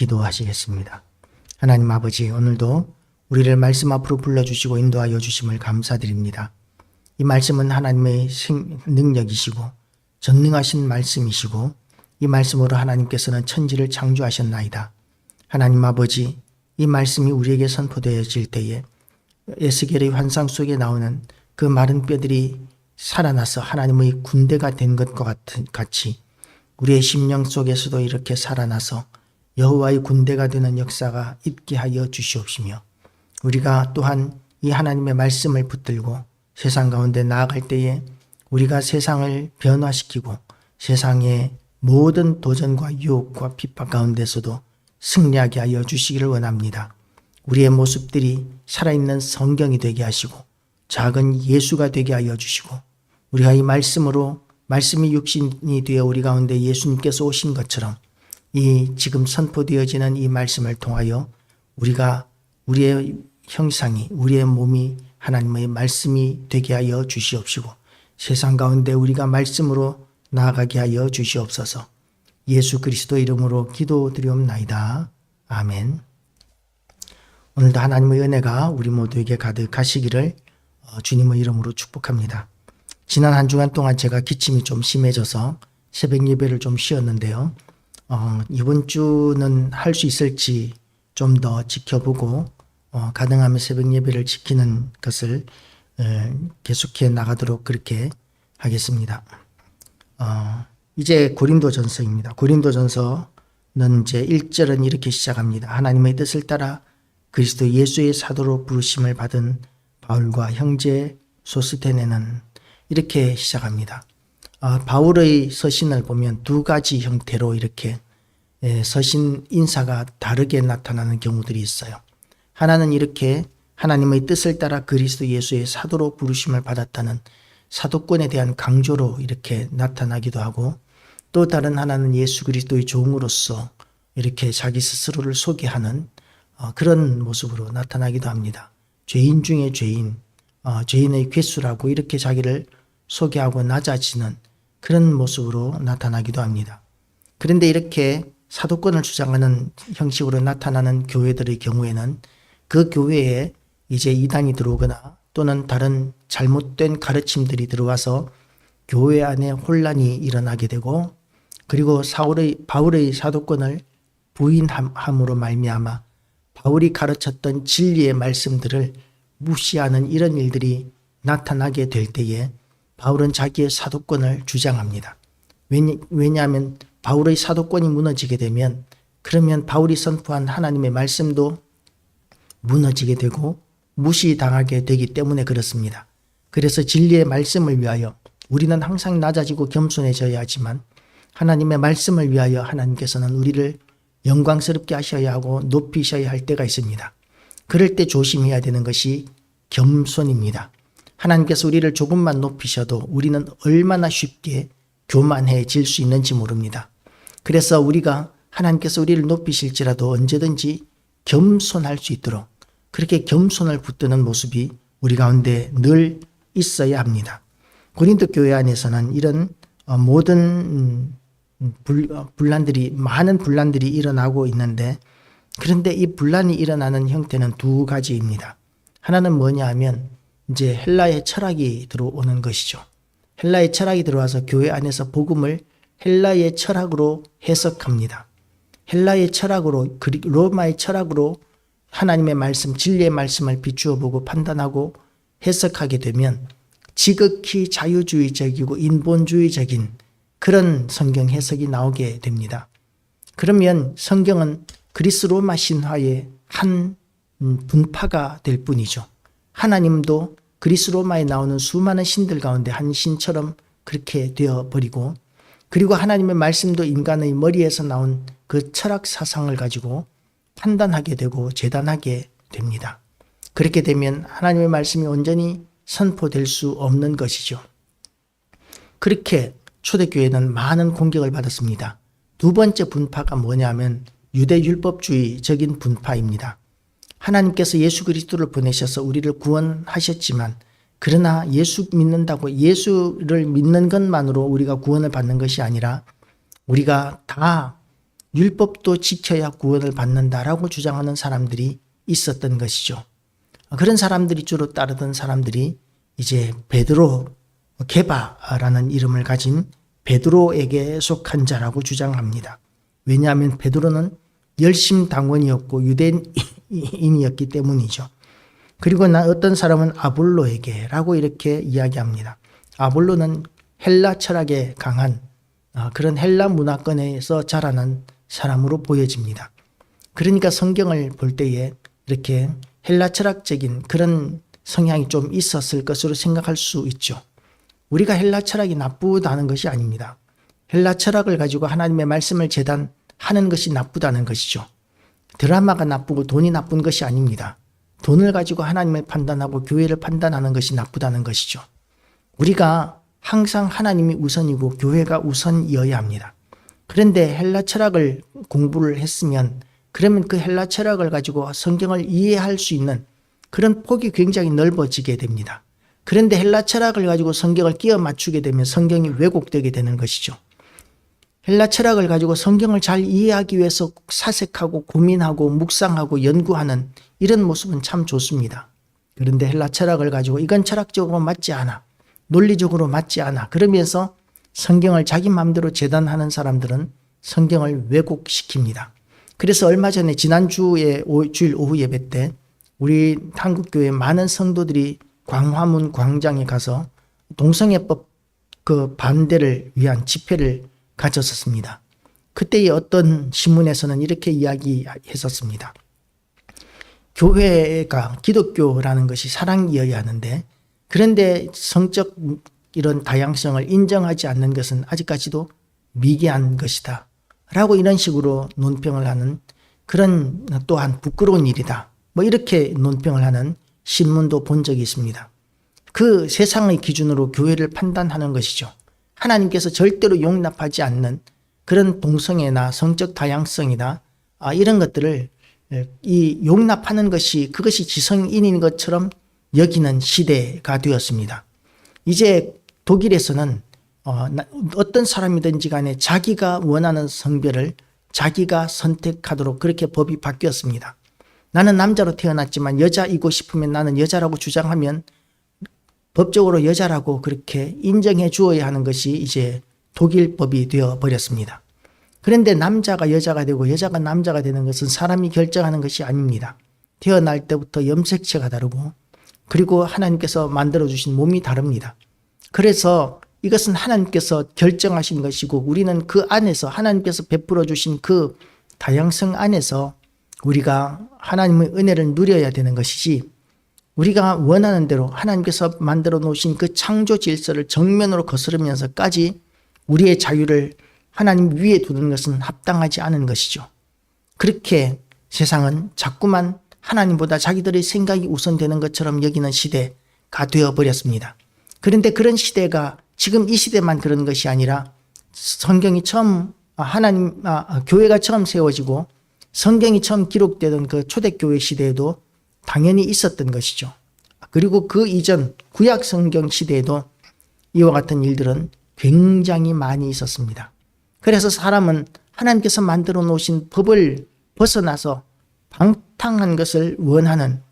기도하시겠습니다. 하나님 아버지, 오늘도 우리를 말씀 앞으로 불러주시고 인도하여 주심을 감사드립니다. 이 말씀은 하나님의 능력이시고 전능하신 말씀이시고 이 말씀으로 하나님께서는 천지를 창조하셨나이다. 하나님 아버지, 이 말씀이 우리에게 선포되어질 때에 에스겔의 환상 속에 나오는 그 마른 뼈들이 살아나서 하나님의 군대가 된 것과 같이 우리의 심령 속에서도 이렇게 살아나서 여호와의 군대가 되는 역사가 있게 하여 주시옵시며, 우리가 또한 이 하나님의 말씀을 붙들고 세상 가운데 나아갈 때에 우리가 세상을 변화시키고 세상의 모든 도전과 유혹과 핍박 가운데서도 승리하게 하여 주시기를 원합니다. 우리의 모습들이 살아있는 성경이 되게 하시고 작은 예수가 되게 하여 주시고, 우리가 이 말씀으로 말씀이 육신이 되어 우리 가운데 예수님께서 오신 것처럼 이 지금 선포되어지는 이 말씀을 통하여 우리가 우리의 형상이, 우리의 몸이 하나님의 말씀이 되게 하여 주시옵시고 세상 가운데 우리가 말씀으로 나아가게 하여 주시옵소서. 예수 그리스도 이름으로 기도드리옵나이다. 아멘. 오늘도 하나님의 은혜가 우리 모두에게 가득하시기를 주님의 이름으로 축복합니다. 지난 한 주간 동안 제가 기침이 좀 심해져서 새벽 예배를 좀 쉬었는데요. 이번 주는 할 수 있을지 좀 더 지켜보고 가능하면 새벽 예배를 지키는 것을 계속해 나가도록 그렇게 하겠습니다. 이제 고린도전서입니다. 고린도전서는 이제 1절은 이렇게 시작합니다. 하나님의 뜻을 따라 그리스도 예수의 사도로 부르심을 받은 바울과 형제 소스테네는, 이렇게 시작합니다. 바울의 서신을 보면 두 가지 형태로 이렇게 서신 인사가 다르게 나타나는 경우들이 있어요. 하나는 이렇게 하나님의 뜻을 따라 그리스도 예수의 사도로 부르심을 받았다는 사도권에 대한 강조로 이렇게 나타나기도 하고, 또 다른 하나는 예수 그리스도의 종으로서 이렇게 자기 스스로를 소개하는 그런 모습으로 나타나기도 합니다. 죄인 중에 죄인, 죄인의 괴수라고 이렇게 자기를 소개하고 낮아지는 그런 모습으로 나타나기도 합니다. 그런데 이렇게 사도권을 주장하는 형식으로 나타나는 교회들의 경우에는 그 교회에 이제 이단이 들어오거나 또는 다른 잘못된 가르침들이 들어와서 교회 안에 혼란이 일어나게 되고, 그리고 바울의 사도권을 부인함으로 말미암아 바울이 가르쳤던 진리의 말씀들을 무시하는 이런 일들이 나타나게 될 때에 바울은 자기의 사도권을 주장합니다. 왜냐하면 바울의 사도권이 무너지게 되면 그러면 바울이 선포한 하나님의 말씀도 무너지게 되고 무시당하게 되기 때문에 그렇습니다. 그래서 진리의 말씀을 위하여 우리는 항상 낮아지고 겸손해져야 하지만 하나님의 말씀을 위하여 하나님께서는 우리를 영광스럽게 하셔야 하고 높이셔야 할 때가 있습니다. 그럴 때 조심해야 되는 것이 겸손입니다. 하나님께서 우리를 조금만 높이셔도 우리는 얼마나 쉽게 교만해질 수 있는지 모릅니다. 그래서 우리가 하나님께서 우리를 높이실지라도 언제든지 겸손할 수 있도록 그렇게 겸손을 붙드는 모습이 우리 가운데 늘 있어야 합니다. 고린도 교회 안에서는 이런 모든 많은 분란들이 일어나고 있는데, 그런데 이 분란이 일어나는 형태는 두 가지입니다. 하나는 뭐냐 하면 이제 헬라의 철학이 들어오는 것이죠. 헬라의 철학이 들어와서 교회 안에서 복음을 헬라의 철학으로 해석합니다. 헬라의 철학으로, 로마의 철학으로 하나님의 말씀, 진리의 말씀을 비추어 보고 판단하고 해석하게 되면 지극히 자유주의적이고 인본주의적인 그런 성경 해석이 나오게 됩니다. 그러면 성경은 그리스 로마 신화의 한 분파가 될 뿐이죠. 하나님도 그리스 로마에 나오는 수많은 신들 가운데 한 신처럼 그렇게 되어버리고, 그리고 하나님의 말씀도 인간의 머리에서 나온 그 철학 사상을 가지고 판단하게 되고 재단하게 됩니다. 그렇게 되면 하나님의 말씀이 온전히 선포될 수 없는 것이죠. 그렇게 초대교회는 많은 공격을 받았습니다. 두 번째 분파가 뭐냐면 유대율법주의적인 분파입니다. 하나님께서 예수 그리스도를 보내셔서 우리를 구원하셨지만, 그러나 예수 믿는다고 예수를 믿는 것만으로 우리가 구원을 받는 것이 아니라 우리가 다 율법도 지켜야 구원을 받는다라고 주장하는 사람들이 있었던 것이죠. 그런 사람들이 주로 따르던 사람들이 이제 베드로 게바라는 이름을 가진 베드로에게 속한 자라고 주장합니다. 왜냐하면 베드로는 열심당원이었고 유대인이었기 때문이죠. 그리고 어떤 사람은 아볼로에게라고 이렇게 이야기합니다. 아볼로는 헬라 철학에 강한 그런 헬라 문화권에서 자라난 사람으로 보여집니다. 그러니까 성경을 볼 때에 이렇게 헬라 철학적인 그런 성향이 좀 있었을 것으로 생각할 수 있죠. 우리가 헬라 철학이 나쁘다는 것이 아닙니다. 헬라 철학을 가지고 하나님의 말씀을 재단하는 것이 나쁘다는 것이죠. 드라마가 나쁘고 돈이 나쁜 것이 아닙니다. 돈을 가지고 하나님을 판단하고 교회를 판단하는 것이 나쁘다는 것이죠. 우리가 항상 하나님이 우선이고 교회가 우선이어야 합니다. 그런데 헬라 철학을 공부를 했으면 그러면 그 헬라 철학을 가지고 성경을 이해할 수 있는 그런 폭이 굉장히 넓어지게 됩니다. 그런데 헬라 철학을 가지고 성경을 끼워 맞추게 되면 성경이 왜곡되게 되는 것이죠. 헬라 철학을 가지고 성경을 잘 이해하기 위해서 사색하고 고민하고 묵상하고 연구하는 이런 모습은 참 좋습니다. 그런데 헬라 철학을 가지고 이건 철학적으로 맞지 않아, 논리적으로 맞지 않아, 그러면서 성경을 자기 마음대로 재단하는 사람들은 성경을 왜곡시킵니다. 그래서 얼마 전에 지난주에 주일 오후 예배 때 우리 한국교회 많은 성도들이 광화문 광장에 가서 동성애법 그 반대를 위한 집회를 가졌었습니다. 그때의 어떤 신문에서는 이렇게 이야기했었습니다. 교회가 기독교라는 것이 사랑이어야 하는데 그런데 성적 이런 다양성을 인정하지 않는 것은 아직까지도 미개한 것이다 라고 이런 식으로 논평을 하는 그런 또한 부끄러운 일이다 뭐 이렇게 논평을 하는 신문도 본 적이 있습니다. 그 세상의 기준으로 교회를 판단하는 것이죠. 하나님께서 절대로 용납하지 않는 그런 동성애나 성적 다양성이나 이런 것들을 용납하는 것이 그것이 지성인인 것처럼 여기는 시대가 되었습니다. 이제 독일에서는 어떤 사람이든지 간에 자기가 원하는 성별을 자기가 선택하도록 그렇게 법이 바뀌었습니다. 나는 남자로 태어났지만 여자이고 싶으면 나는 여자라고 주장하면 법적으로 여자라고 그렇게 인정해 주어야 하는 것이 이제 독일법이 되어 버렸습니다. 그런데 남자가 여자가 되고 여자가 남자가 되는 것은 사람이 결정하는 것이 아닙니다. 태어날 때부터 염색체가 다르고 그리고 하나님께서 만들어주신 몸이 다릅니다. 그래서 이것은 하나님께서 결정하신 것이고 우리는 그 안에서 하나님께서 베풀어 주신 그 다양성 안에서 우리가 하나님의 은혜를 누려야 되는 것이지 우리가 원하는 대로 하나님께서 만들어 놓으신 그 창조 질서를 정면으로 거스르면서까지 우리의 자유를 하나님 위에 두는 것은 합당하지 않은 것이죠. 그렇게 세상은 자꾸만 하나님보다 자기들의 생각이 우선되는 것처럼 여기는 시대가 되어버렸습니다. 그런데 그런 시대가 지금 이 시대만 그런 것이 아니라 성경이 처음 교회가 처음 세워지고 성경이 처음 기록되던 그 초대교회 시대에도 당연히 있었던 것이죠. 그리고 그 이전 구약 성경 시대에도 이와 같은 일들은 굉장히 많이 있었습니다. 그래서 사람은 하나님께서 만들어 놓으신 법을 벗어나서 방탕한 것을 원하는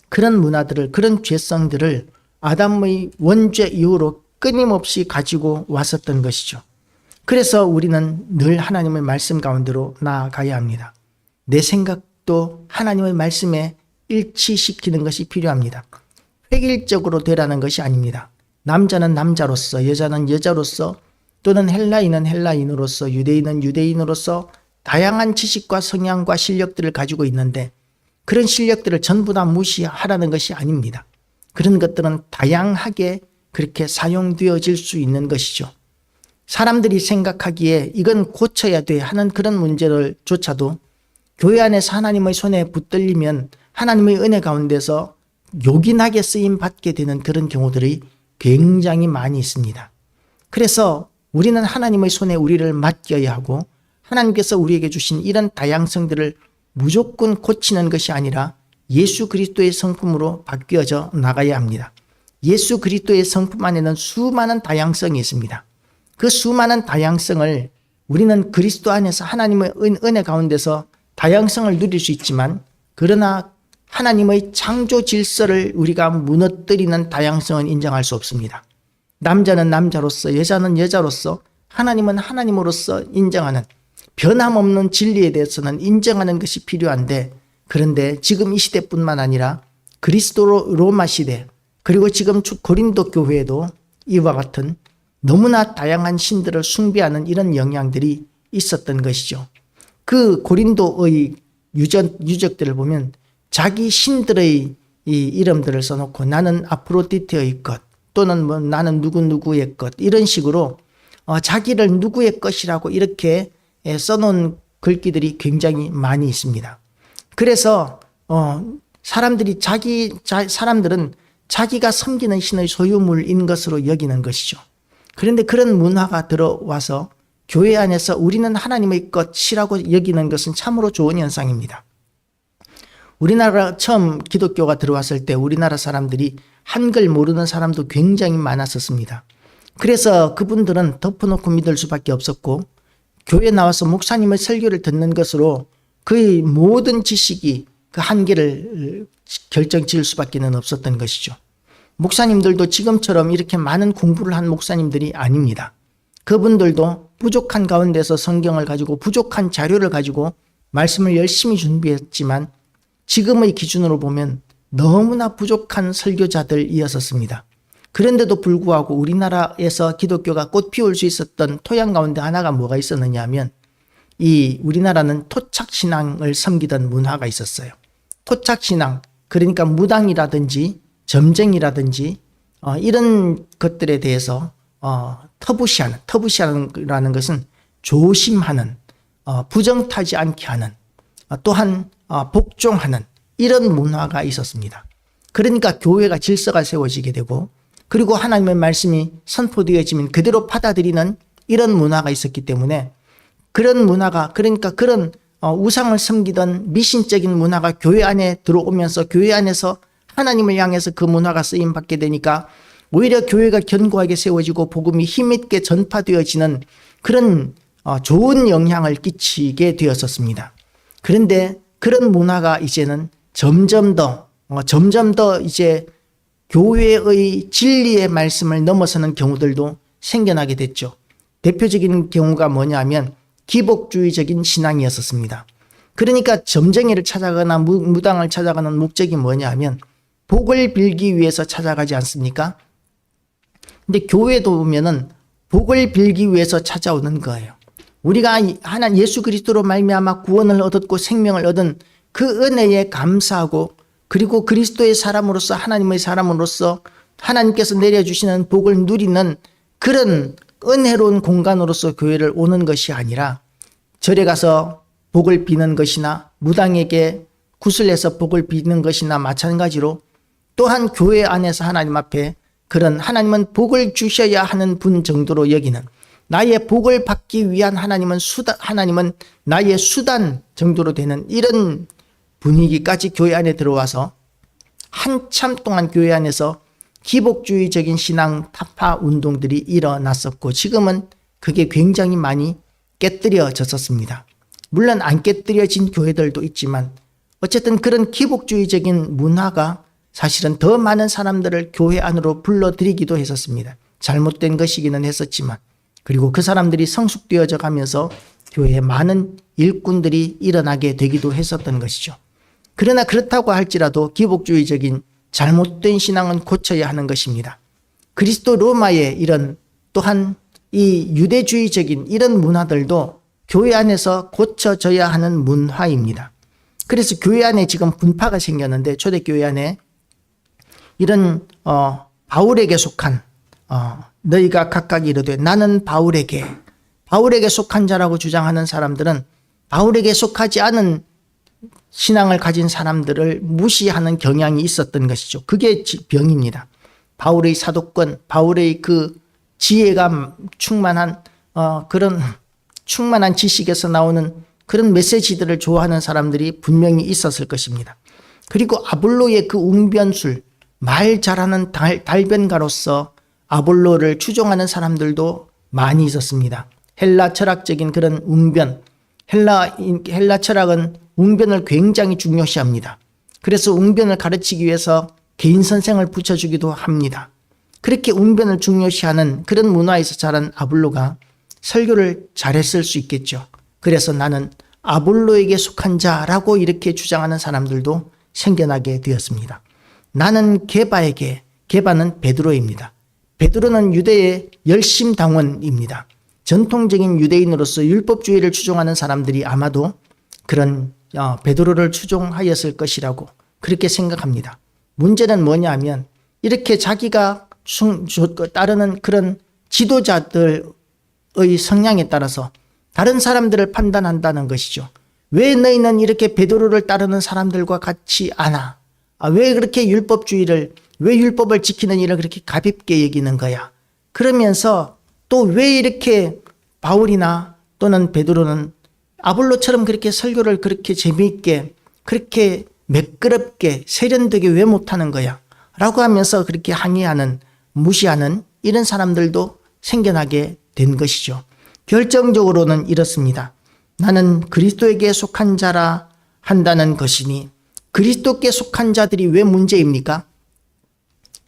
그런 문화들을 그런 죄성들을 아담의 원죄 이후로 끊임없이 가지고 왔었던 것이죠. 그래서 우리는 늘 하나님의 말씀 가운데로 나아가야 합니다. 내 생각도 하나님의 말씀에 일치시키는 것이 필요합니다. 획일적으로 되라는 것이 아닙니다. 남자는 남자로서, 여자는 여자로서, 또는 헬라인은 헬라인으로서, 유대인은 유대인으로서 다양한 지식과 성향과 실력들을 가지고 있는데 그런 실력들을 전부 다 무시하라는 것이 아닙니다. 그런 것들은 다양하게 그렇게 사용되어질 수 있는 것이죠. 사람들이 생각하기에 이건 고쳐야 돼 하는 그런 문제를조차도 교회 안에서 하나님의 손에 붙들리면 하나님의 은혜 가운데서 요긴하게 쓰임 받게 되는 그런 경우들이 굉장히 많이 있습니다. 그래서 우리는 하나님의 손에 우리를 맡겨야 하고 하나님께서 우리에게 주신 이런 다양성들을 무조건 고치는 것이 아니라 예수 그리스도의 성품으로 바뀌어져 나가야 합니다. 예수 그리스도의 성품 안에는 수많은 다양성이 있습니다. 그 수많은 다양성을 우리는 그리스도 안에서 하나님의 은혜 가운데서 다양성을 누릴 수 있지만, 그러나 하나님의 창조 질서를 우리가 무너뜨리는 다양성은 인정할 수 없습니다. 남자는 남자로서, 여자는 여자로서, 하나님은 하나님으로서 인정하는, 변함없는 진리에 대해서는 인정하는 것이 필요한데, 그런데 지금 이 시대뿐만 아니라 그리스도 로마 시대, 그리고 지금 고린도 교회에도 이와 같은 너무나 다양한 신들을 숭배하는 이런 영향들이 있었던 것이죠. 그 고린도의 유적들을 보면 자기 신들의 이 이름들을 써놓고 나는 아프로디테의 것, 또는 뭐 나는 누구누구의 것, 이런 식으로 자기를 누구의 것이라고 이렇게 써놓은 글귀들이 굉장히 많이 있습니다. 그래서 사람들은 자기가 섬기는 신의 소유물인 것으로 여기는 것이죠. 그런데 그런 문화가 들어와서 교회 안에서 우리는 하나님의 것이라고 여기는 것은 참으로 좋은 현상입니다. 우리나라 처음 기독교가 들어왔을 때 우리나라 사람들이 한글 모르는 사람도 굉장히 많았었습니다. 그래서 그분들은 덮어놓고 믿을 수밖에 없었고, 교회 나와서 목사님의 설교를 듣는 것으로 그의 모든 지식이 그 한계를 결정 지을 수밖에 없었던 것이죠. 목사님들도 지금처럼 이렇게 많은 공부를 한 목사님들이 아닙니다. 그분들도 부족한 가운데서 성경을 가지고, 부족한 자료를 가지고 말씀을 열심히 준비했지만 지금의 기준으로 보면 너무나 부족한 설교자들이었습니다. 그런데도 불구하고 우리나라에서 기독교가 꽃 피울 수 있었던 토양 가운데 하나가 뭐가 있었느냐 하면, 이 우리나라는 토착신앙을 섬기던 문화가 있었어요. 토착신앙, 그러니까 무당이라든지 점쟁이라든지 이런 것들에 대해서 터부시하는 것은 조심하는, 부정타지 않게 하는, 또한 복종하는 이런 문화가 있었습니다. 그러니까 교회가 질서가 세워지게 되고, 그리고 하나님의 말씀이 선포되어지면 그대로 받아들이는 이런 문화가 있었기 때문에, 그런 문화가, 그러니까 그런 우상을 섬기던 미신적인 문화가 교회 안에 들어오면서 교회 안에서 하나님을 향해서 그 문화가 쓰임받게 되니까 오히려 교회가 견고하게 세워지고 복음이 힘있게 전파되어지는 그런 좋은 영향을 끼치게 되었었습니다. 그런데 그런 문화가 이제는 점점 더 이제 교회의 진리의 말씀을 넘어서는 경우들도 생겨나게 됐죠. 대표적인 경우가 뭐냐면 기복주의적인 신앙이었습니다. 그러니까 점쟁이를 찾아가거나 무당을 찾아가는 목적이 뭐냐 하면 복을 빌기 위해서 찾아가지 않습니까? 근데 교회도 보면은 복을 빌기 위해서 찾아오는 거예요. 우리가 하나님 예수 그리스도로 말미암아 구원을 얻었고 생명을 얻은 그 은혜에 감사하고, 그리고 그리스도의 사람으로서, 하나님의 사람으로서 하나님께서 내려주시는 복을 누리는 그런 은혜로운 공간으로서 교회를 오는 것이 아니라, 절에 가서 복을 비는 것이나 무당에게 구슬해서 복을 비는 것이나 마찬가지로, 또한 교회 안에서 하나님 앞에 그런 하나님은 복을 주셔야 하는 분 정도로 여기는, 나의 복을 받기 위한 하나님은 나의 수단 정도로 되는 이런 분위기까지 교회 안에 들어와서 한참 동안 교회 안에서 기복주의적인 신앙 타파 운동들이 일어났었고, 지금은 그게 굉장히 많이 깨뜨려졌었습니다. 물론 안 깨뜨려진 교회들도 있지만 어쨌든 그런 기복주의적인 문화가 사실은 더 많은 사람들을 교회 안으로 불러들이기도 했었습니다. 잘못된 것이기는 했었지만, 그리고 그 사람들이 성숙되어져 가면서 교회에 많은 일꾼들이 일어나게 되기도 했었던 것이죠. 그러나 그렇다고 할지라도 기복주의적인 잘못된 신앙은 고쳐야 하는 것입니다. 그리스도 로마의 이런, 또한 이 유대주의적인 이런 문화들도 교회 안에서 고쳐져야 하는 문화입니다. 그래서 교회 안에 지금 분파가 생겼는데, 초대교회 안에 이런 바울에게 속한 너희가 각각 이르되 나는 바울에게 속한 자라고 주장하는 사람들은 바울에게 속하지 않은 신앙을 가진 사람들을 무시하는 경향이 있었던 것이죠. 그게 병입니다. 바울의 사도권, 바울의 그 지혜가 충만한 그런 충만한 지식에서 나오는 그런 메시지들을 좋아하는 사람들이 분명히 있었을 것입니다. 그리고 아볼로의 그 웅변술, 말 잘하는 달변가로서 아볼로를 추종하는 사람들도 많이 있었습니다. 헬라 철학적인 그런 웅변, 헬라 철학은 웅변을 굉장히 중요시합니다. 그래서 웅변을 가르치기 위해서 개인 선생을 붙여주기도 합니다. 그렇게 웅변을 중요시하는 그런 문화에서 자란 아볼로가 설교를 잘했을 수 있겠죠. 그래서 나는 아볼로에게 속한 자라고 이렇게 주장하는 사람들도 생겨나게 되었습니다. 나는 게바는 베드로입니다. 베드로는 유대의 열심당원입니다. 전통적인 유대인으로서 율법주의를 추종하는 사람들이 아마도 그런 베드로를 추종하였을 것이라고 그렇게 생각합니다. 문제는 뭐냐 하면 이렇게 자기가 따르는 그런 지도자들의 성향에 따라서 다른 사람들을 판단한다는 것이죠. 왜 너희는 이렇게 베드로를 따르는 사람들과 같이 않아? 왜 그렇게 왜 율법을 지키는 일을 그렇게 가볍게 여기는 거야? 그러면서 또 왜 이렇게 바울이나 또는 베드로는 아볼로처럼 그렇게 설교를 그렇게 재미있게 그렇게 매끄럽게 세련되게 왜 못하는 거야? 라고 하면서 그렇게 항의하는 무시하는 이런 사람들도 생겨나게 된 것이죠. 결정적으로는 이렇습니다. 나는 그리스도에게 속한 자라 한다는 것이니 그리스도께 속한 자들이 왜 문제입니까?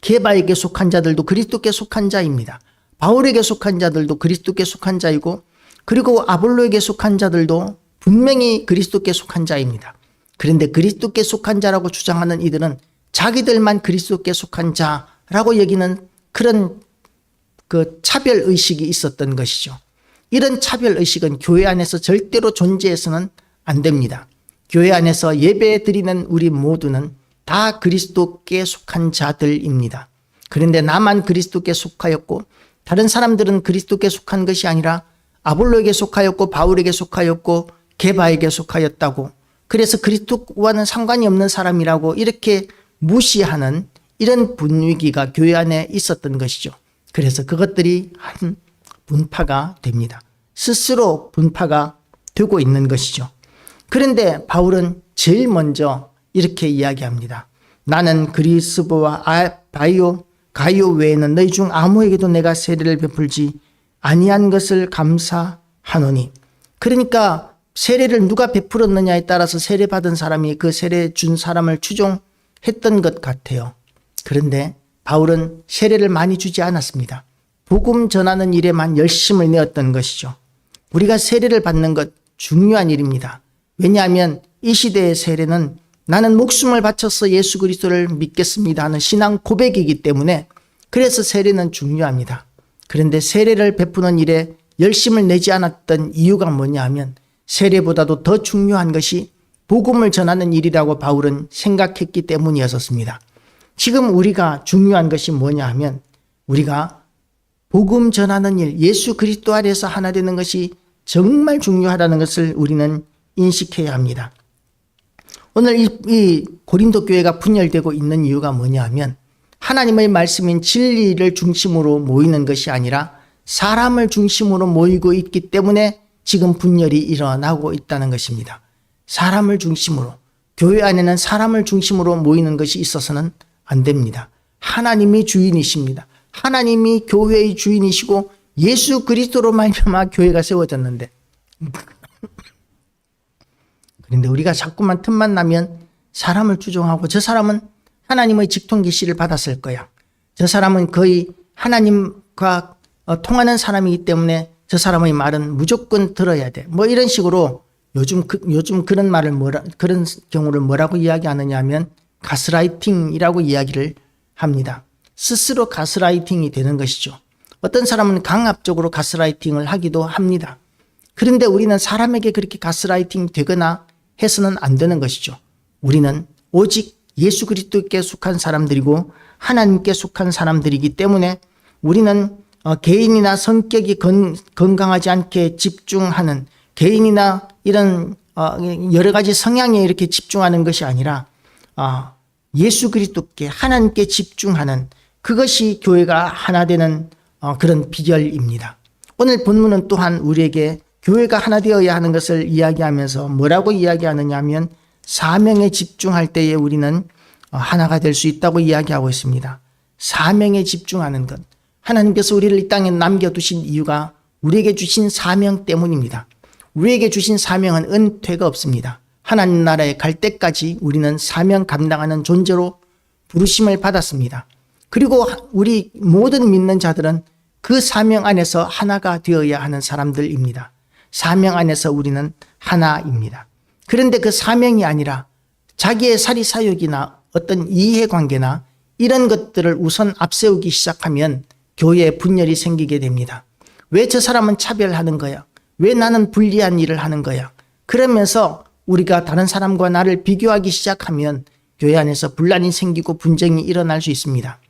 게바에게 속한 자들도 그리스도께 속한 자입니다. 바울에게 속한 자들도 그리스도께 속한 자이고 그리고 아볼로에게 속한 자들도 분명히 그리스도께 속한 자입니다. 그런데 그리스도께 속한 자라고 주장하는 이들은 자기들만 그리스도께 속한 자라고 여기는 그런 그 차별의식이 있었던 것이죠. 이런 차별의식은 교회 안에서 절대로 존재해서는 안 됩니다. 교회 안에서 예배 드리는 우리 모두는 다 그리스도께 속한 자들입니다. 그런데 나만 그리스도께 속하였고 다른 사람들은 그리스도께 속한 것이 아니라 아볼로에게 속하였고 바울에게 속하였고 게바에게 속하였다고 그래서 그리스도와는 상관이 없는 사람이라고 이렇게 무시하는 이런 분위기가 교회 안에 있었던 것이죠. 그래서 그것들이 한 분파가 됩니다. 스스로 분파가 되고 있는 것이죠. 그런데 바울은 제일 먼저 이렇게 이야기합니다. 나는 그리스도와 가이오 외에는 너희 중 아무에게도 내가 세례를 베풀지 아니한 것을 감사하노니. 그러니까 세례를 누가 베풀었느냐에 따라서 세례 받은 사람이 그 세례 준 사람을 추종했던 것 같아요. 그런데 바울은 세례를 많이 주지 않았습니다. 복음 전하는 일에만 열심을 내었던 것이죠. 우리가 세례를 받는 것 중요한 일입니다. 왜냐하면 이 시대의 세례는 나는 목숨을 바쳐서 예수 그리스도를 믿겠습니다 하는 신앙 고백이기 때문에 그래서 세례는 중요합니다. 그런데 세례를 베푸는 일에 열심을 내지 않았던 이유가 뭐냐 하면 세례보다도 더 중요한 것이 복음을 전하는 일이라고 바울은 생각했기 때문이었습니다. 지금 우리가 중요한 것이 뭐냐 하면 우리가 복음 전하는 일, 예수 그리스도 아래서 하나 되는 것이 정말 중요하다는 것을 우리는 인식해야 합니다. 오늘 이 고린도 교회가 분열되고 있는 이유가 뭐냐 하면 하나님의 말씀인 진리를 중심으로 모이는 것이 아니라 사람을 중심으로 모이고 있기 때문에 지금 분열이 일어나고 있다는 것입니다. 사람을 중심으로, 교회 안에는 사람을 중심으로 모이는 것이 있어서는 안 됩니다. 하나님이 주인이십니다. 하나님이 교회의 주인이시고 예수 그리스도로 말미암아 교회가 세워졌는데 그런데 우리가 자꾸만 틈만 나면 사람을 추종하고 저 사람은 하나님의 직통 계시를 받았을 거야. 저 사람은 거의 하나님과 통하는 사람이기 때문에 저 사람의 말은 무조건 들어야 돼. 뭐 이런 식으로 요즘 그런 말을 그런 경우를 뭐라고 이야기하느냐 하면 가스라이팅이라고 이야기를 합니다. 스스로 가스라이팅이 되는 것이죠. 어떤 사람은 강압적으로 가스라이팅을 하기도 합니다. 그런데 우리는 사람에게 그렇게 가스라이팅 되거나 해서는 안 되는 것이죠. 우리는 오직 예수 그리스도께 속한 사람들이고 하나님께 속한 사람들이기 때문에 우리는 개인이나 성격이 건강하지 않게 집중하는 개인이나 이런 여러 가지 성향에 이렇게 집중하는 것이 아니라 예수 그리스도께 하나님께 집중하는 그것이 교회가 하나 되는 그런 비결입니다. 오늘 본문은 또한 우리에게 교회가 하나 되어야 하는 것을 이야기하면서 뭐라고 이야기하느냐 하면 사명에 집중할 때에 우리는 하나가 될 수 있다고 이야기하고 있습니다. 사명에 집중하는 것. 하나님께서 우리를 이 땅에 남겨두신 이유가 우리에게 주신 사명 때문입니다. 우리에게 주신 사명은 은퇴가 없습니다. 하나님 나라에 갈 때까지 우리는 사명 감당하는 존재로 부르심을 받았습니다. 그리고 우리 모든 믿는 자들은 그 사명 안에서 하나가 되어야 하는 사람들입니다. 사명 안에서 우리는 하나입니다. 그런데 그 사명이 아니라 자기의 사리사욕이나 어떤 이해관계나 이런 것들을 우선 앞세우기 시작하면 교회에 분열이 생기게 됩니다. 왜 저 사람은 차별하는 거야? 왜 나는 불리한 일을 하는 거야? 그러면서 우리가 다른 사람과 나를 비교하기 시작하면 교회 안에서 분란이 생기고 분쟁이 일어날 수 있습니다.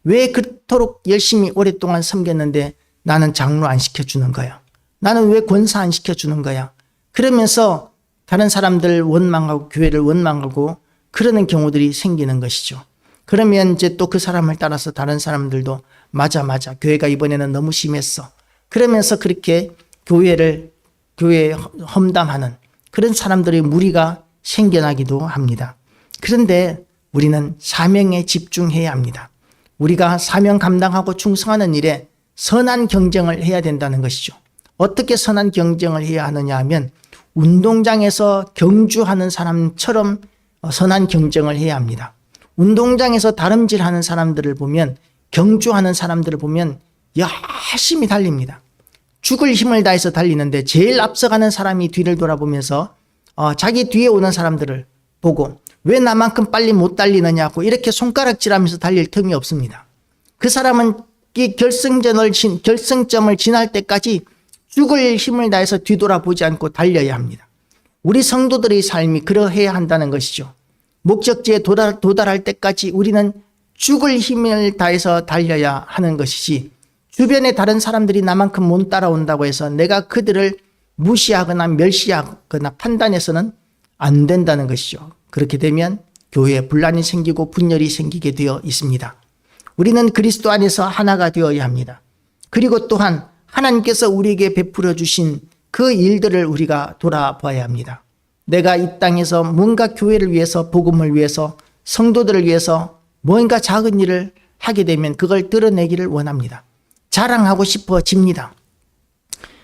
왜 그토록 열심히 오랫동안 섬겼는데 나는 장로 안 시켜주는 거야? 나는 왜 권사 안 시켜주는 거야? 그러면서 다른 사람들 원망하고 교회를 원망하고 그러는 경우들이 생기는 것이죠. 그러면 이제 또 그 사람을 따라서 다른 사람들도 맞아 교회가 이번에는 너무 심했어. 그러면서 그렇게 교회에 험담하는 그런 사람들의 무리가 생겨나기도 합니다. 그런데 우리는 사명에 집중해야 합니다. 우리가 사명 감당하고 충성하는 일에 선한 경쟁을 해야 된다는 것이죠. 어떻게 선한 경쟁을 해야 하느냐 하면 운동장에서 경주하는 사람처럼 선한 경쟁을 해야 합니다. 운동장에서 다름질하는 사람들을 보면, 경주하는 사람들을 보면 열심히 달립니다. 죽을 힘을 다해서 달리는데 제일 앞서가는 사람이 뒤를 돌아보면서 자기 뒤에 오는 사람들을 보고 왜 나만큼 빨리 못 달리느냐고 이렇게 손가락질하면서 달릴 틈이 없습니다. 그 사람은 이 결승점을 지날 때까지 죽을 힘을 다해서 뒤돌아보지 않고 달려야 합니다. 우리 성도들의 삶이 그러해야 한다는 것이죠. 목적지에 도달할 때까지 우리는 죽을 힘을 다해서 달려야 하는 것이지, 주변에 다른 사람들이 나만큼 못 따라온다고 해서 내가 그들을 무시하거나 멸시하거나 판단해서는 안 된다는 것이죠. 그렇게 되면 교회에 분란이 생기고 분열이 생기게 되어 있습니다. 우리는 그리스도 안에서 하나가 되어야 합니다. 그리고 또한 하나님께서 우리에게 베풀어 주신 그 일들을 우리가 돌아봐야 합니다. 내가 이 땅에서 뭔가 교회를 위해서, 복음을 위해서, 성도들을 위해서 뭔가 작은 일을 하게 되면 그걸 드러내기를 원합니다. 자랑하고 싶어집니다.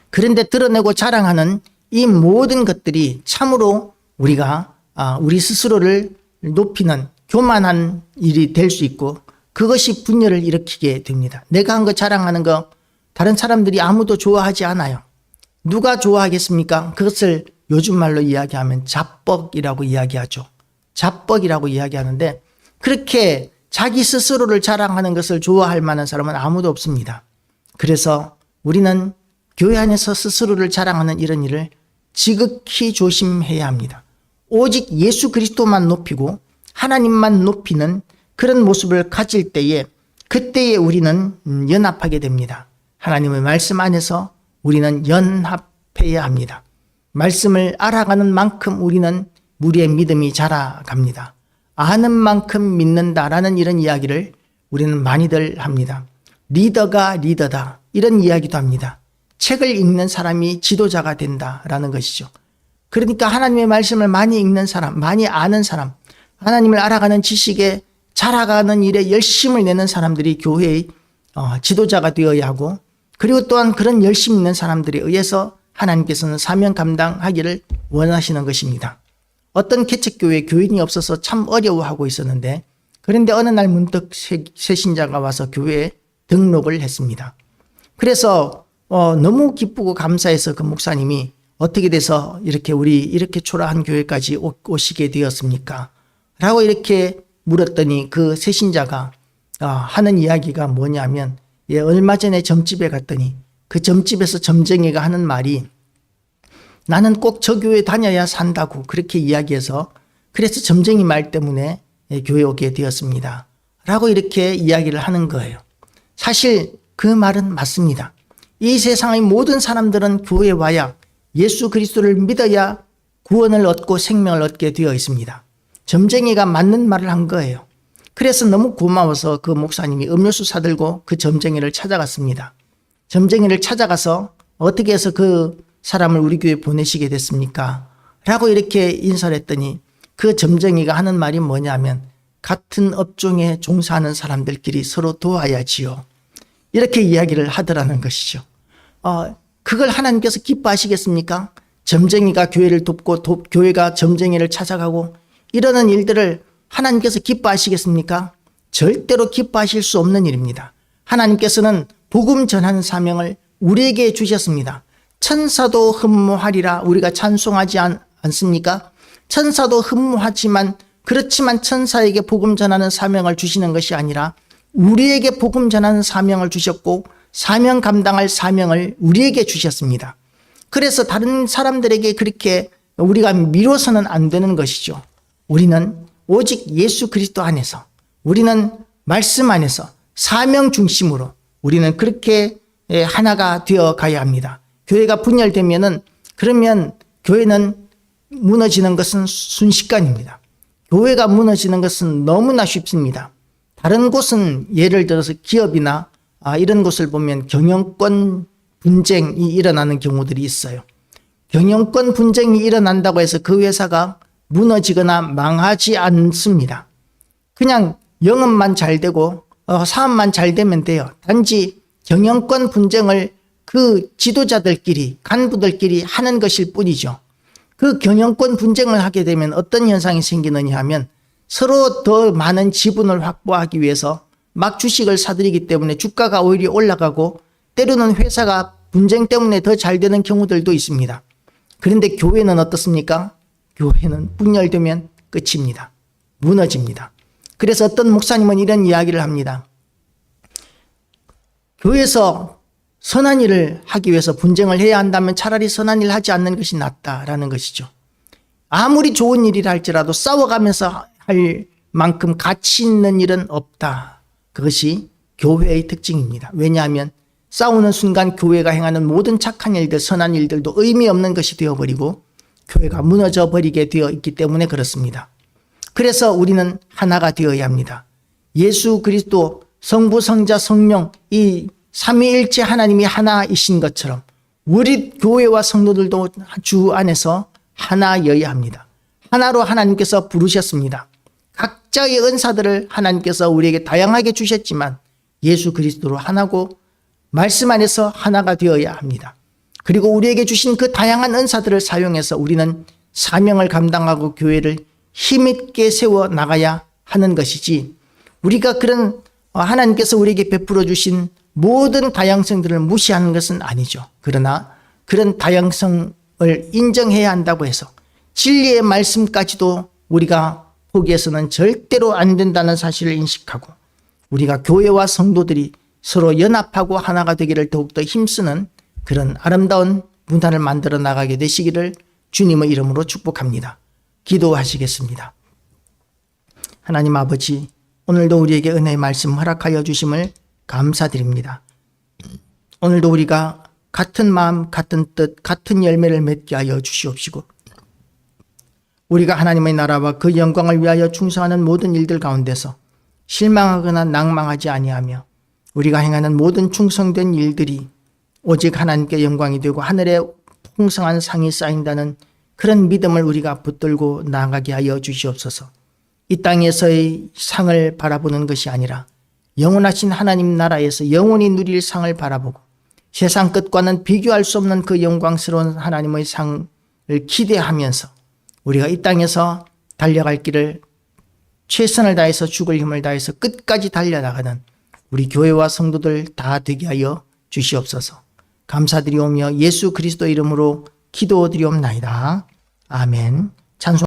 그런데 드러내고 자랑하는 이 모든 것들이 참으로 우리가 우리 스스로를 높이는 교만한 일이 될 수 있고 그것이 분열을 일으키게 됩니다. 내가 한 거 자랑하는 거 다른 사람들이 아무도 좋아하지 않아요. 누가 좋아하겠습니까? 그것을 요즘 말로 이야기하면 자뻑이라고 이야기하죠. 자뻑이라고 이야기하는데 그렇게 자기 스스로를 자랑하는 것을 좋아할 만한 사람은 아무도 없습니다. 그래서 우리는 교회 안에서 스스로를 자랑하는 이런 일을 지극히 조심해야 합니다. 오직 예수 그리스도만 높이고 하나님만 높이는 그런 모습을 가질 때에 그때에 우리는 연합하게 됩니다. 하나님의 말씀 안에서 우리는 연합해야 합니다. 말씀을 알아가는 만큼 우리는 우리의 믿음이 자라갑니다. 아는 만큼 믿는다라는 이런 이야기를 우리는 많이들 합니다. 리더가 리더다 이런 이야기도 합니다. 책을 읽는 사람이 지도자가 된다라는 것이죠. 그러니까 하나님의 말씀을 많이 읽는 사람, 많이 아는 사람, 하나님을 알아가는 지식에 자라가는 일에 열심을 내는 사람들이 교회의 지도자가 되어야 하고, 그리고 또한 그런 열심 있는 사람들에 의해서 하나님께서는 사명 감당하기를 원하시는 것입니다. 어떤 개척교회에 교인이 없어서 참 어려워하고 있었는데, 그런데 어느 날 문득 새신자가 와서 교회에 등록을 했습니다. 그래서 너무 기쁘고 감사해서 그 목사님이 어떻게 돼서 우리 이렇게 초라한 교회까지 오시게 되었습니까? 라고 이렇게 물었더니 그 새신자가 하는 이야기가 뭐냐면, 얼마 전에 점집에 갔더니 그 점집에서 점쟁이가 하는 말이 나는 꼭 저 교회 다녀야 산다고 그렇게 이야기해서, 그래서 점쟁이 말 때문에 교회 오게 되었습니다. 라고 이렇게 이야기를 하는 거예요. 사실 그 말은 맞습니다. 이 세상의 모든 사람들은 교회에 와야 예수 그리스도를 믿어야 구원을 얻고 생명을 얻게 되어 있습니다. 점쟁이가 맞는 말을 한 거예요. 그래서 너무 고마워서 그 목사님이 음료수 사들고 그 점쟁이를 찾아갔습니다. 점쟁이를 찾아가서 어떻게 해서 그 사람을 우리 교회에 보내시게 됐습니까? 라고 이렇게 인사를 했더니 그 점쟁이가 하는 말이 뭐냐면, 같은 업종에 종사하는 사람들끼리 서로 도와야지요. 이렇게 이야기를 하더라는 것이죠. 그걸 하나님께서 기뻐하시겠습니까? 점쟁이가 교회를 돕고 교회가 점쟁이를 찾아가고 이러는 일들을 하나님께서 기뻐하시겠습니까? 절대로 기뻐하실 수 없는 일입니다. 하나님께서는 복음 전하는 사명을 우리에게 주셨습니다. 천사도 흠모하리라 우리가 찬송하지 않습니까? 천사도 흠모하지만 그렇지만 천사에게 복음 전하는 사명을 주시는 것이 아니라 우리에게 복음 전하는 사명을 주셨고 사명 감당할 사명을 우리에게 주셨습니다. 그래서 다른 사람들에게 그렇게 우리가 미뤄서는 안 되는 것이죠. 우리는 오직 예수 그리스도 안에서 우리는 말씀 안에서 사명 중심으로 우리는 그렇게 하나가 되어 가야 합니다. 교회가 분열되면은 그러면 교회는 무너지는 것은 순식간입니다. 교회가 무너지는 것은 너무나 쉽습니다. 다른 곳은 예를 들어서 기업이나 이런 곳을 보면 경영권 분쟁이 일어나는 경우들이 있어요. 경영권 분쟁이 일어난다고 해서 그 회사가 무너지거나 망하지 않습니다. 그냥 영업만 잘 되고 사업만 잘 되면 돼요. 단지 경영권 분쟁을 그 지도자들끼리 간부들끼리 하는 것일 뿐이죠. 그 경영권 분쟁을 하게 되면 어떤 현상이 생기느냐 하면 서로 더 많은 지분을 확보하기 위해서 막 주식을 사들이기 때문에 주가가 오히려 올라가고 때로는 회사가 분쟁 때문에 더 잘 되는 경우들도 있습니다. 그런데 교회는 어떻습니까? 교회는 분열되면 끝입니다. 무너집니다. 그래서 어떤 목사님은 이런 이야기를 합니다. 교회에서 선한 일을 하기 위해서 분쟁을 해야 한다면 차라리 선한 일을 하지 않는 것이 낫다라는 것이죠. 아무리 좋은 일이라 할지라도 싸워가면서 할 만큼 가치 있는 일은 없다. 그것이 교회의 특징입니다. 왜냐하면 싸우는 순간 교회가 행하는 모든 착한 일들, 선한 일들도 의미 없는 것이 되어버리고 교회가 무너져 버리게 되어 있기 때문에 그렇습니다. 그래서 우리는 하나가 되어야 합니다. 예수 그리스도 성부, 성자, 성령 이 삼위일체 하나님이 하나이신 것처럼 우리 교회와 성도들도 주 안에서 하나여야 합니다. 하나로 하나님께서 부르셨습니다. 각자의 은사들을 하나님께서 우리에게 다양하게 주셨지만 예수 그리스도로 하나고 말씀 안에서 하나가 되어야 합니다. 그리고 우리에게 주신 그 다양한 은사들을 사용해서 우리는 사명을 감당하고 교회를 힘있게 세워 나가야 하는 것이지 우리가 그런 하나님께서 우리에게 베풀어 주신 모든 다양성들을 무시하는 것은 아니죠. 그러나 그런 다양성을 인정해야 한다고 해서 진리의 말씀까지도 우리가 포기해서는 절대로 안 된다는 사실을 인식하고 우리가 교회와 성도들이 서로 연합하고 하나가 되기를 더욱더 힘쓰는 그런 아름다운 문화를 만들어 나가게 되시기를 주님의 이름으로 축복합니다. 기도하시겠습니다. 하나님 아버지, 오늘도 우리에게 은혜의 말씀 허락하여 주심을 감사드립니다. 오늘도 우리가 같은 마음, 같은 뜻, 같은 열매를 맺게 하여 주시옵시고 우리가 하나님의 나라와 그 영광을 위하여 충성하는 모든 일들 가운데서 실망하거나 낭망하지 아니하며 우리가 행하는 모든 충성된 일들이 오직 하나님께 영광이 되고 하늘에 풍성한 상이 쌓인다는 그런 믿음을 우리가 붙들고 나아가게 하여 주시옵소서. 이 땅에서의 상을 바라보는 것이 아니라 영원하신 하나님 나라에서 영원히 누릴 상을 바라보고 세상 끝과는 비교할 수 없는 그 영광스러운 하나님의 상을 기대하면서 우리가 이 땅에서 달려갈 길을 최선을 다해서 죽을 힘을 다해서 끝까지 달려나가는 우리 교회와 성도들 다 되게 하여 주시옵소서. 감사드리오며 예수 그리스도 이름으로 기도드리옵나이다. 아멘. 찬송